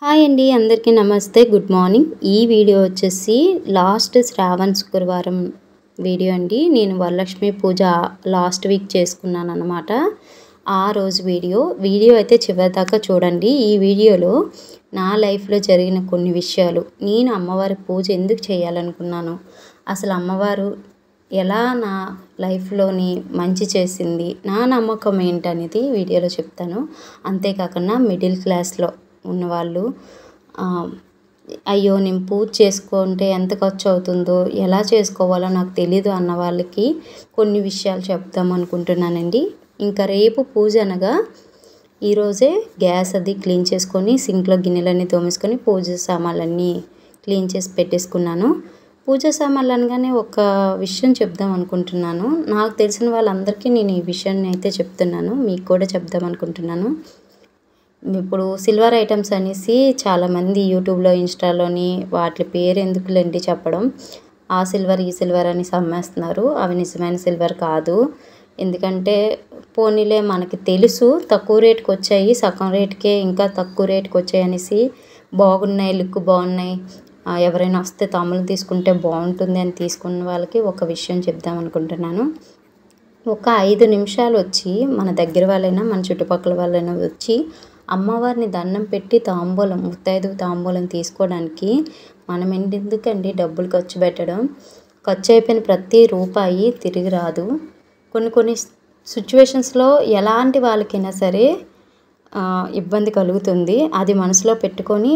Hi అండి, అందరికీ నమస్తే, గుడ్ మార్నింగ్. ఈ వీడియో వచ్చేసి లాస్ట్ శ్రావణ శుక్రవారం వీడియో అండి. నేను వరలక్ష్మి పూజ లాస్ట్ వీక్ చేసుకున్నాను అన్నమాట. ఆ రోజు వీడియో అయితే చివరిదాకా చూడండి. ఈ వీడియోలో నా లైఫ్లో జరిగిన కొన్ని విషయాలు, నేను అమ్మవారి పూజ ఎందుకు చేయాలనుకున్నాను, అసలు అమ్మవారు ఎలా నా లైఫ్లోని మంచి చేసింది, నా నమ్మకం ఏంటనేది వీడియోలో చెప్తాను. అంతేకాకుండా మిడిల్ క్లాస్లో ఉన్నవాళ్ళు అయ్యో నేను పూజ చేసుకుంటే ఎంత ఖర్చు అవుతుందో, ఎలా చేసుకోవాలో నాకు తెలీదు అన్న వాళ్ళకి కొన్ని విషయాలు చెప్దాం అనుకుంటున్నానండి. ఇంకా రేపు పూజ అనగా ఈరోజే గ్యాస్ అది క్లీన్ చేసుకొని సింక్లో గిన్నెలన్నీ తోమేసుకొని పూజ సామాన్లన్నీ క్లీన్ చేసి పెట్టేసుకున్నాను. పూజ సామాన్లు అనగానే ఒక విషయం చెప్దాం అనుకుంటున్నాను. నాకు తెలిసిన వాళ్ళందరికీ నేను ఈ విషయాన్ని అయితే చెప్తున్నాను, మీకు కూడా చెప్దాం అనుకుంటున్నాను. ఇప్పుడు సిల్వర్ ఐటమ్స్ అనేసి చాలామంది యూట్యూబ్లో ఇన్స్టాలోని వాటి పేరు ఎందుకులేండి చెప్పడం, ఆ సిల్వర్ ఈ సిల్వర్ అని అమ్మేస్తున్నారు. అవి నిజమైన సిల్వర్ కాదు. ఎందుకంటే పోనీలే మనకి తెలుసు తక్కువ రేటుకి వచ్చాయి, సగం రేటుకే ఇంకా తక్కువ రేటుకి వచ్చాయి అనేసి బాగున్నాయి, లుక్ బాగున్నాయి, ఎవరైనా వస్తే తమ్ములు తీసుకుంటే బాగుంటుంది అని తీసుకున్న వాళ్ళకి ఒక విషయం చెప్దాం అనుకుంటున్నాను. ఒక 5 నిమిషాలు వచ్చి మన దగ్గర వాళ్ళైనా మన చుట్టుపక్కల వాళ్ళైనా వచ్చి అమ్మవారిని దండం పెట్టి తాంబూలం, ముత్తైదు తాంబూలం తీసుకోవడానికి మనం ఎందుకండి డబ్బులు ఖర్చు పెట్టడం. ఖర్చు అయిపోయిన ప్రతి రూపాయి తిరిగి రాదు. కొన్ని సిచ్యువేషన్స్లో ఎలాంటి వాళ్ళకైనా సరే ఇబ్బంది కలుగుతుంది. అది మనసులో పెట్టుకొని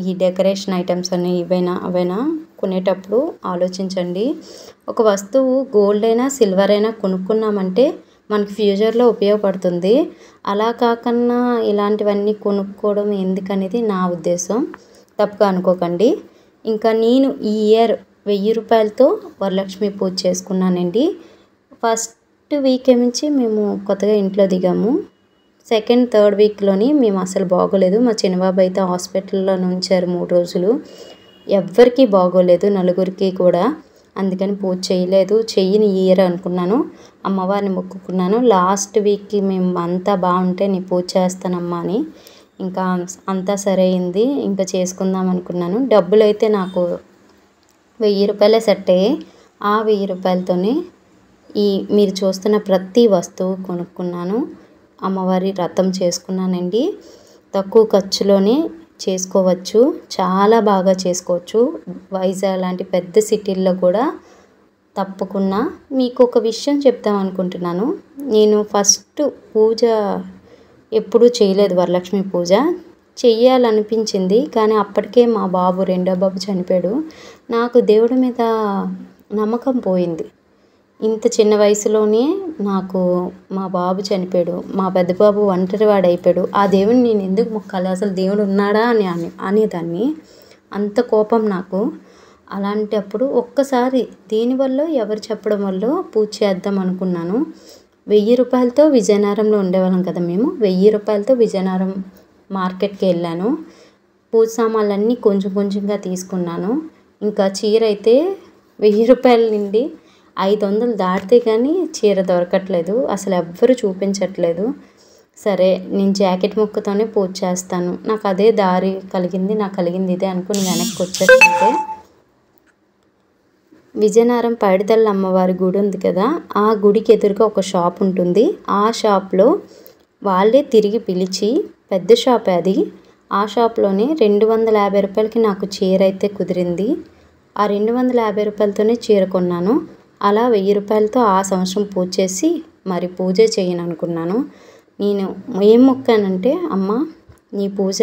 ఈ డెకరేషన్ ఐటమ్స్ అని అవైనా కొనేటప్పుడు ఆలోచించండి. ఒక వస్తువు గోల్డ్ అయినా సిల్వర్ అయినా కొనుక్కున్నామంటే మనకి ఫ్యూచర్లో ఉపయోగపడుతుంది. అలా కాకుండా ఇలాంటివన్నీ కొనుక్కోవడం ఎందుకనేది నా ఉద్దేశం, తప్పుగా అనుకోకండి. ఇంకా నేను ఈ ఇయర్ 1000 రూపాయలతో వరలక్ష్మి పూజ చేసుకున్నానండి. ఫస్ట్ వీక్ నుంచి మేము కొత్తగా ఇంట్లో దిగాము. సెకండ్ థర్డ్ వీక్లోని మేము అసలు బాగోలేదు. మా చిన్నబాబు అయితే హాస్పిటల్లో ఉంచారు 3 రోజులు. ఎవ్వరికీ బాగోలేదు, నలుగురికి కూడా. అందుకని పూజ చేయలేదు. చెయ్యని ఇయర్ అనుకున్నాను, అమ్మవారిని మొక్కుకున్నాను. లాస్ట్ వీక్కి మేము అంతా బాగుంటే నీ పూజ చేస్తానమ్మా అని. ఇంకా అంతా సరే అయింది, ఇంకా చేసుకుందాం అనుకున్నాను. డబ్బులు అయితే నాకు 1000 రూపాయలే సెట్ అయ్యాయి. ఆ 1000 రూపాయలతోనే ఈ మీరు చూస్తున్న ప్రతి వస్తువు కొనుక్కున్నాను. అమ్మవారి వ్రతం చేసుకున్నానండి. తక్కువ ఖర్చులోనే చేసుకోవచ్చు, చాలా బాగా చేసుకోవచ్చు. వైజాగ్ లాంటి పెద్ద సిటీల్లో కూడా తప్పకుండా. మీకు ఒక విషయం చెప్తాం అనుకుంటున్నాను. నేను ఫస్ట్ పూజ ఎప్పుడూ చేయలేదు, వరలక్ష్మి పూజ చెయ్యాలనిపించింది. కానీ అప్పటికే మా బాబు, రెండో బాబు చనిపోయాడు. నాకు దేవుడి మీద నమ్మకం పోయింది. ఇంత చిన్న వయసులోనే నాకు మా బాబు చనిపోయాడు, మా పెద్ద బాబు ఒంటరివాడు అయిపోయాడు. ఆ దేవుడిని నేను ఎందుకు మొక్కాలి, అసలు దేవుడు ఉన్నాడా అనేదాన్ని. అంత కోపం నాకు. అలాంటప్పుడు ఒక్కసారి దీనివల్ల ఎవరు చెప్పడం వల్ల పూజ చేద్దాం అనుకున్నాను. 1000 రూపాయలతో విజయనగరంలో ఉండేవాళ్ళం కదా మేము. 1000 రూపాయలతో విజయనగరం మార్కెట్కి వెళ్ళాను. పూజ సామాన్లన్నీ కొంచెం కొంచెంగా తీసుకున్నాను. ఇంకా చీర అయితే 1000 రూపాయల నుండి 500 దాటితే కానీ చీర దొరకట్లేదు, అసలు ఎవ్వరు చూపించట్లేదు. సరే నేను జాకెట్ ముక్కతోనే పూజ చేస్తాను, నాకు అదే దారి కలిగింది, నాకు కలిగింది ఇదే అనుకుని వెనక్కి వచ్చేస్తుంటే విజయనగరం పైడితల్లి అమ్మవారి గుడి ఉంది కదా, ఆ గుడికి ఎదురుగా ఒక షాప్ ఉంటుంది. ఆ షాప్లో వాళ్ళే తిరిగి పిలిచి, పెద్ద షాపే అది, ఆ షాప్లోనే 250 రూపాయలకి నాకు చీర అయితే కుదిరింది. ఆ 250 రూపాయలతోనే చీర కొన్నాను. అలా 1000 రూపాయలతో ఆ సంవత్సరం పూజ చేసి మరి పూజ చేయను అనుకున్నాను. నేను ఏం మొక్కానంటే, అమ్మ నీ పూజ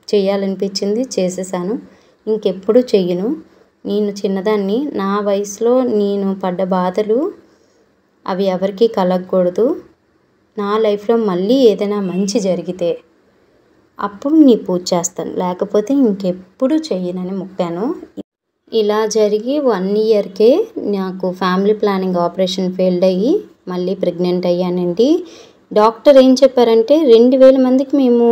చేయాలనిపించింది, చేసేసాను, ఇంకెప్పుడు చెయ్యను. నేను చిన్నదాన్ని, నా వయసులో నేను పడ్డ బాధలు అవి ఎవరికీ కలగకూడదు. నా లైఫ్లో మళ్ళీ ఏదైనా మంచి జరిగితే అప్పుడు నీ పూజ చేస్తాను, లేకపోతే ఇంకెప్పుడు చెయ్యనని మొక్కాను. ఇలా జరిగి 1 ఇయర్కే నాకు ఫ్యామిలీ ప్లానింగ్ ఆపరేషన్ ఫెయిల్డ్ అయ్యి మళ్ళీ ప్రెగ్నెంట్ అయ్యానండి. డాక్టర్ ఏం చెప్పారంటే 2000 మందికి మేము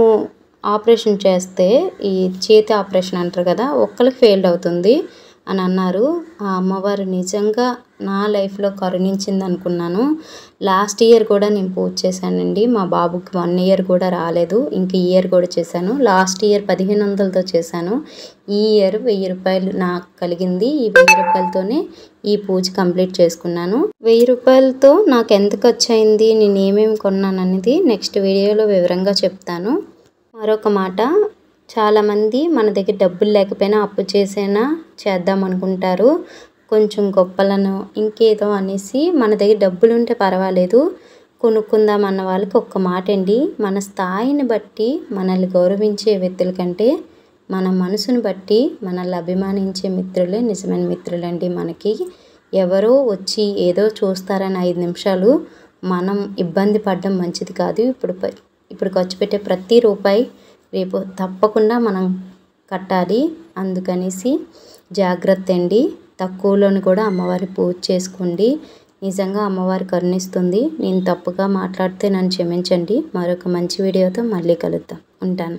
ఆపరేషన్ చేస్తే, ఈ చేతి ఆపరేషన్ అంటారు కదా, ఒక్కరికి ఫెయిల్డ్ అవుతుంది అని అన్నారు. ఆ అమ్మవారు నిజంగా నా లైఫ్లో కరుణించింది అనుకున్నాను. లాస్ట్ ఇయర్ కూడా నేను పూజ చేశానండి. మా బాబుకి 1 ఇయర్ కూడా రాలేదు. ఇంక ఈ ఇయర్ కూడా చేశాను. లాస్ట్ ఇయర్ 1500తో చేశాను. ఈ ఇయర్ 1000 రూపాయలు నాకు కలిగింది. ఈ 1000 రూపాయలతోనే ఈ పూజ కంప్లీట్ చేసుకున్నాను. 1000 రూపాయలతో నాకు ఎంత ఖర్చు అయింది, నేను ఏమేమి కొన్నాను అనేది నెక్స్ట్ వీడియోలో వివరంగా చెప్తాను. మరొక మాట, చాలామంది మన దగ్గర డబ్బులు లేకపోయినా అప్పు చేసైనా చేద్దాం అనుకుంటారు. కొంచెం గొప్పలను ఇంకేదో అనేసి మన దగ్గర డబ్బులు ఉంటే పర్వాలేదు కొనుక్కుందాం అన్న వాళ్ళకి ఒక్క మాట అండి, మన స్థాయిని బట్టి మనల్ని గౌరవించే వ్యక్తుల కంటే మన మనసును బట్టి మనల్ని అభిమానించే మిత్రులే నిజమైన మిత్రులండి. మనకి ఎవరో వచ్చి ఏదో చూస్తారని 5 నిమిషాలు మనం ఇబ్బంది పడడం మంచిది కాదు. ఇప్పుడు ఖర్చు పెట్టే ప్రతి రూపాయి రేపు తప్పకుండా మనం కట్టాలి. అందుకనేసి జాగ్రత్త అండి. తక్కువలోని కూడా అమ్మవారి పూజ చేసుకోండి. నిజంగా అమ్మవారి కరుణిస్తుంది. నేను తప్పుగా మాట్లాడితే నన్ను క్షమించండి. మరొక మంచి వీడియోతో మళ్ళీ కలుద్దాం. ఉంటాను.